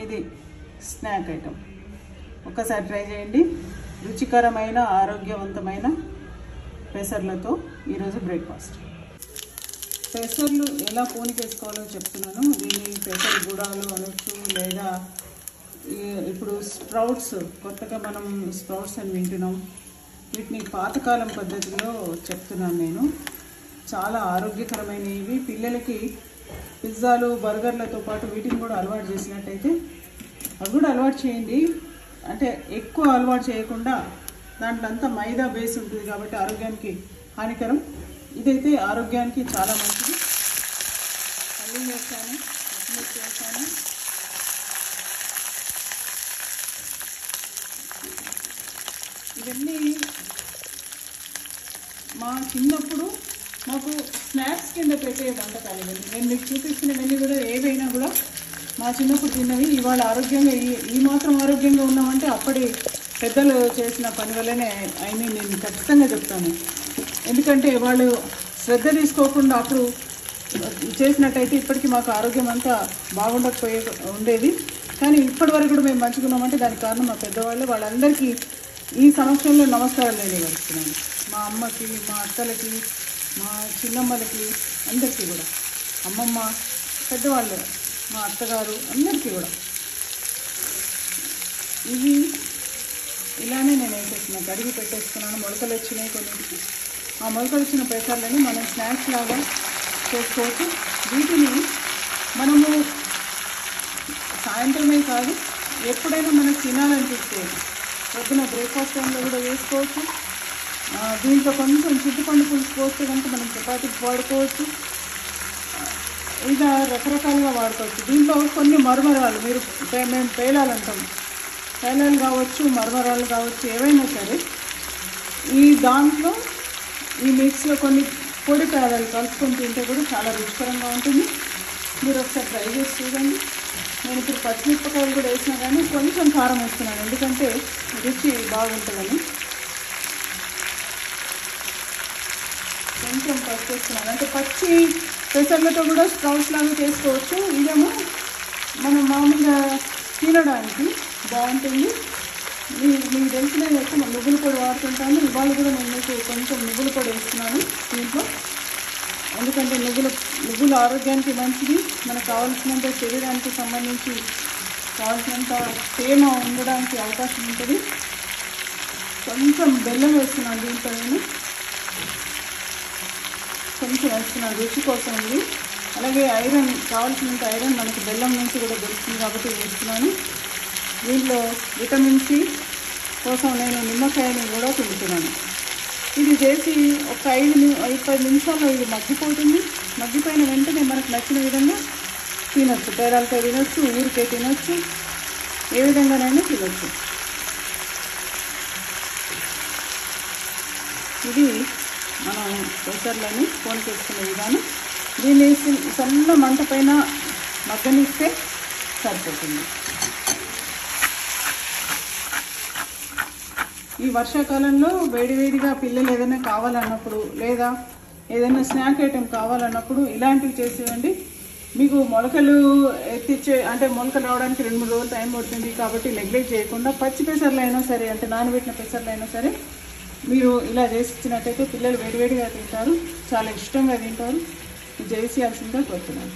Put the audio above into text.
ఇది snack item. ఒక్కసారి try చేయండి. రుచికరమైన ఆరోగ్యవంతమైన పెసర్లతో ఈరోజు బ్రేక్ఫాస్ట్. పెసర్లు ఎలా పోనికేసుకోవాలో చెప్తున్నాను. దీన్ని పెసరు గుడాలు అనొచ్చు, లేదా ఇప్పుడు స్ప్రౌట్స్, కొత్తగా మనం స్ప్రౌట్స్ అని వింటున్నాం. వీటిని పాతకాలం పద్ధతిలో చెప్తున్నాను నేను. చాలా ఆరోగ్యకరమైనవి. పిల్లలకి పిజ్జాలు బర్గర్లతో పాటు వీటిని కూడా అలవాటు చేసినట్టయితే అవి కూడా అలవాటు చేయండి. అంటే ఎక్కువ అలవాటు చేయకుండా, దాంట్లో అంతా మైదా బేస్ ఉంటుంది కాబట్టి ఆరోగ్యానికి హానికరం. ఇదైతే ఆరోగ్యానికి చాలా మంచిది. పల్లీలు వేస్తాను, పచ్చిమిర్చి వేస్తాను. ఇవన్నీ మా చిన్నప్పుడు మాకు స్నాక్స్ కింద పెట్టే వంటకాలు ఇవన్నీ. నేను మీకు చూపిస్తున్నవన్నీ కూడా ఏవైనా కూడా మా చిన్నప్పుడు తిన్నవి. ఇవాళ ఆరోగ్యంగా ఈ మాత్రం ఆరోగ్యంగా ఉన్నామంటే అప్పటి పెద్దలు చేసిన పని వల్లనే అయినా నేను ఖచ్చితంగా చెప్తాను. ఎందుకంటే వాళ్ళు శ్రద్ధ తీసుకోకుండా అప్పుడు చేసినట్టయితే ఇప్పటికీ మాకు ఆరోగ్యం అంతా బాగుండకపోయే ఉండేది. కానీ ఇప్పటి వరకు కూడా మేము మంచిగా ఉన్నామంటే దానికి కారణం మా పెద్దవాళ్ళు. వాళ్ళందరికీ ఈ సంవత్సరంలో నమస్కారాలు తెలియజేస్తున్నాను. మా అమ్మకి, మా అత్తలకి, మా చిన్నమ్మలకి, అందరికీ కూడా, అమ్మమ్మ, పెద్దవాళ్ళు, మా అత్తగారు, అందరికీ కూడా. ఇవి ఇలానే నేను వేసేస్తున్నాను, కడిగి పెట్టేస్తున్నాను. మొలకలు వచ్చినాయి కొన్నింటికి. ఆ మొలకలు వచ్చిన పెసర్లని మనం స్నాక్స్ లాగా చేసుకోవచ్చు. వీటిని మనము సాయంత్రమే కాదు, ఎప్పుడైనా మనకు తినాలనిపిస్తే పొద్దున బ్రేక్ఫాస్ట్ టైంలో కూడా వేసుకోవచ్చు. దీంట్లో కొంచెం చింతపండు పులుసు పోస్తే కనుక మనం చపాతీకి వాడుకోవచ్చు. ఇలా రకరకాలుగా వాడుకోవచ్చు. దీంట్లో కొన్ని మరమరాలు, మేము పేలాలంటాం, పేలాలు కావచ్చు, మరమరాలు కావచ్చు, ఏవైనా సరే దాంట్లో ఈ మిక్స్లో కొన్ని పొడి పేలాలు కలుపుకొని తింటే కూడా చాలా రుచికరంగా ఉంటుంది. మీరు ఒకసారి ట్రై చేసి చూడండి. నేను ఇప్పుడు పచ్చిమిరపకాయలు కూడా వేసినా కానీ కొంచెం కారం వేస్తున్నాను, ఎందుకంటే రుచి బాగుంటుందని. కొంచెం పచ్చి వేస్తున్నాను, అంటే పచ్చి పెసర్లతో కూడా స్ప్రౌట్స్ లాగా చేసుకోవచ్చు. ఇదేమో మనం మామూలుగా తినడానికి బాగుంటుంది. మీకు తెలిసిన ఎక్కువ నువ్వుల పొడి వాడుతుంటాను. ఇవాళ కూడా నేను మీకు కొంచెం నువ్వుల పొడి వేస్తున్నాను దీంట్లో. ఎందుకంటే నువ్వులు ఆరోగ్యానికి మంచిది. మనకు కావాల్సినంత శరీరానికి సంబంధించి కావాల్సినంత తేమ ఉండడానికి అవకాశం ఉంటుంది. కొంచెం బెల్లం వేస్తున్నాను దీంట్లో. నేను కొంచెం వేస్తున్నాను రుచి కోసం ఉంది. అలాగే ఐరన్, కావాల్సినంత ఐరన్ మనకు బెల్లం నుంచి కూడా దొరుకుతుంది కాబట్టి వేస్తున్నాను. దీంట్లో విటమిన్ సి కోసం నేను నిమ్మకాయని కూడా పిండుతున్నాను. ఇది చేసి ఒక 5-10 నిమిషాల్లో ఇది మగ్గిపోతుంది. మగ్గిపోయిన వెంటనే మనకు నచ్చిన విధంగా తినచ్చు. పేరాలతో తినచ్చు, ఊరికే తినచ్చు, ఏ విధంగానైనా తినచ్చు. ఇది మనం పెసర్లని పోనికేసుకునే విధానం. దీన్ని సన్న మంట పైన మగ్గనిస్తే సరిపోతుంది. ఈ వర్షాకాలంలో వేడివేడిగా పిల్లలు ఏదైనా కావాలన్నప్పుడు, లేదా ఏదైనా స్నాక్ ఐటెం కావాలన్నప్పుడు ఇలాంటివి చేసేవండి. మీకు మొలకలు ఎత్తిచ్చే, అంటే మొలకలు రావడానికి 2-3 రోజులు టైం పడుతుంది కాబట్టి నెగ్లెక్ట్ చేయకుండా పచ్చి పెసర్లు అయినా సరే, అంటే నానబెట్టిన పెసర్లు అయినా సరే మీరు ఇలా చేసి ఇచ్చినట్టయితే పిల్లలు వేడివేడిగా తింటారు, చాలా ఇష్టంగా తింటారు. చేసేయాల్సిందిగా కోరుతున్నాను.